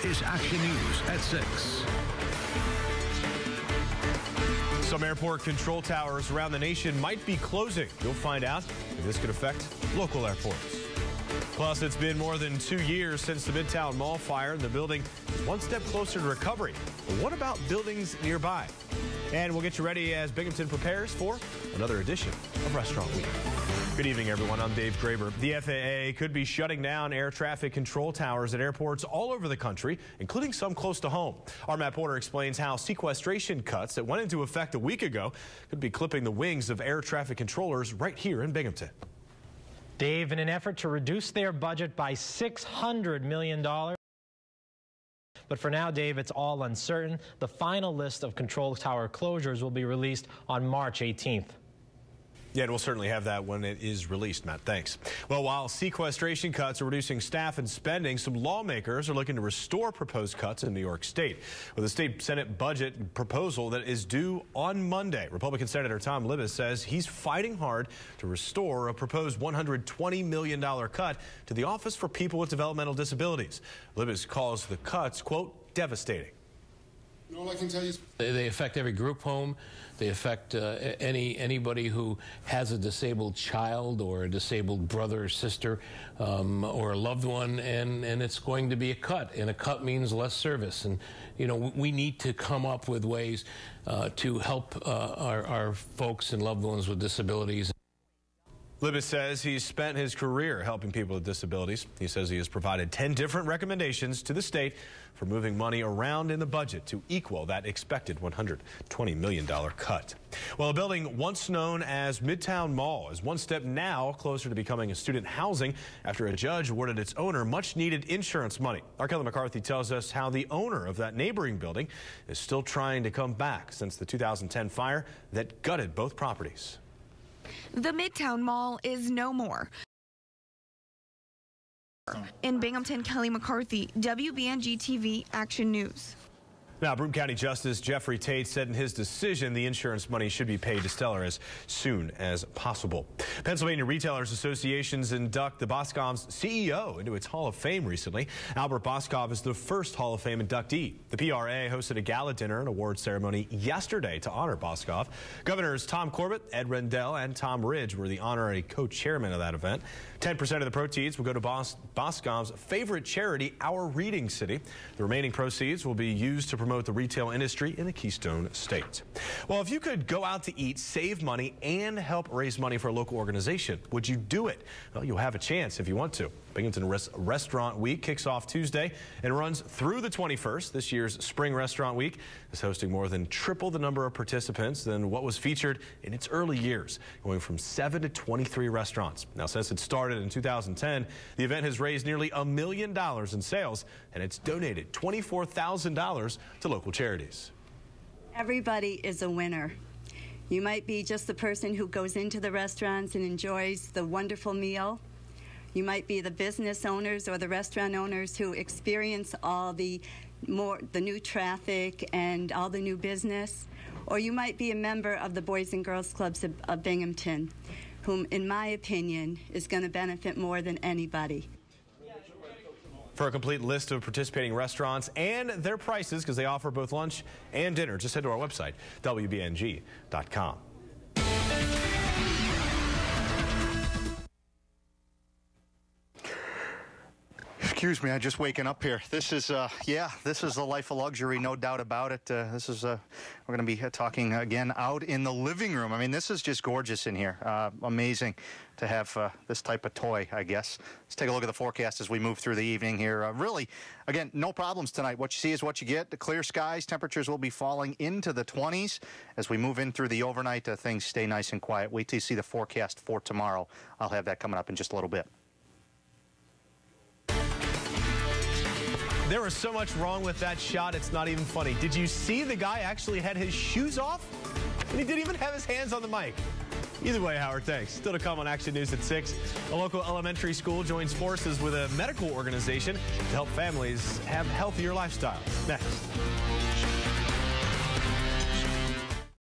is Action News at 6. Some airport control towers around the nation might be closing. You'll find out if this could affect local airports. Plus, it's been more than 2 years since the Midtown Mall fire, and the building is one step closer to recovery. But what about buildings nearby? And we'll get you ready as Binghamton prepares for another edition of Restaurant Week. Good evening, everyone. I'm Dave Graber. The FAA could be shutting down air traffic control towers at airports all over the country, including some close to home. Our Matt Porter explains how sequestration cuts that went into effect a week ago could be clipping the wings of air traffic controllers right here in Binghamton. Dave, in an effort to reduce their budget by $600 million. But for now, Dave, it's all uncertain. The final list of control tower closures will be released on March 18th. Yeah, and we'll certainly have that when it is released, Matt. Thanks. Well, while sequestration cuts are reducing staff and spending, some lawmakers are looking to restore proposed cuts in New York State. With a state Senate budget proposal that is due on Monday, Republican Senator Tom Libous says he's fighting hard to restore a proposed $120 million cut to the Office for People with Developmental Disabilities. Libous calls the cuts, quote, devastating. All I can tell you is they affect every group home. They affect anybody who has a disabled child or a disabled brother or sister or a loved one, and it's going to be a cut, and a cut means less service. And you know, we need to come up with ways to help our folks and loved ones with disabilities. Libous says he's spent his career helping people with disabilities. He says he has provided 10 different recommendations to the state for moving money around in the budget to equal that expected $120 million cut. Well, a building once known as Midtown Mall is one step now closer to becoming a student housing after a judge awarded its owner much-needed insurance money. Our Kelly McCarthy tells us how the owner of that neighboring building is still trying to come back since the 2010 fire that gutted both properties. The Midtown Mall is no more. In Binghamton, Kelly McCarthy, WBNG-TV Action News. Now, Broome County Justice Jeffrey Tate said in his decision the insurance money should be paid to Stellar as soon as possible. Pennsylvania Retailers Associations induct the Boscov's CEO into its Hall of Fame recently. Albert Boscov is the first Hall of Fame inductee. The PRA hosted a gala dinner and award ceremony yesterday to honor Boscov. Governors Tom Corbett, Ed Rendell, and Tom Ridge were the honorary co-chairmen of that event. 10% of the proceeds will go to Boscov's favorite charity, Our Reading City. The remaining proceeds will be used to promote the retail industry in the Keystone State. Well, if you could go out to eat, save money, and help raise money for a local organization, would you do it? Well, you'll have a chance if you want to. Binghamton Restaurant Week kicks off Tuesday and runs through the 21st. This year's Spring Restaurant Week is hosting more than triple the number of participants than what was featured in its early years, going from 7 to 23 restaurants. Now, since it started in 2010, the event has raised nearly $1 million in sales, and it's donated $24,000 to local charities. Everybody is a winner. You might be just the person who goes into the restaurants and enjoys the wonderful meal. You might be the business owners or the restaurant owners who experience all the new traffic and all the new business. Or you might be a member of the Boys and Girls Clubs of Binghamton, whom, in my opinion, is going to benefit more than anybody. For a complete list of participating restaurants and their prices, because they offer both lunch and dinner, just head to our website, WBNG.com. Excuse me, I'm just waking up here. This is, this is a life of luxury, no doubt about it. We're going to be talking again out in the living room. I mean, this is just gorgeous in here. Amazing to have this type of toy, I guess. Let's take a look at the forecast as we move through the evening here. Really, again, no problems tonight. What you see is what you get. The clear skies, temperatures will be falling into the 20s. As we move in through the overnight, things stay nice and quiet. Wait till you see the forecast for tomorrow. I'll have that coming up in just a little bit. There was so much wrong with that shot, it's not even funny. Did you see the guy actually had his shoes off? And he didn't even have his hands on the mic. Either way, Howard, thanks. Still to come on Action News at 6. A local elementary school joins forces with a medical organization to help families have healthier lifestyles. Next.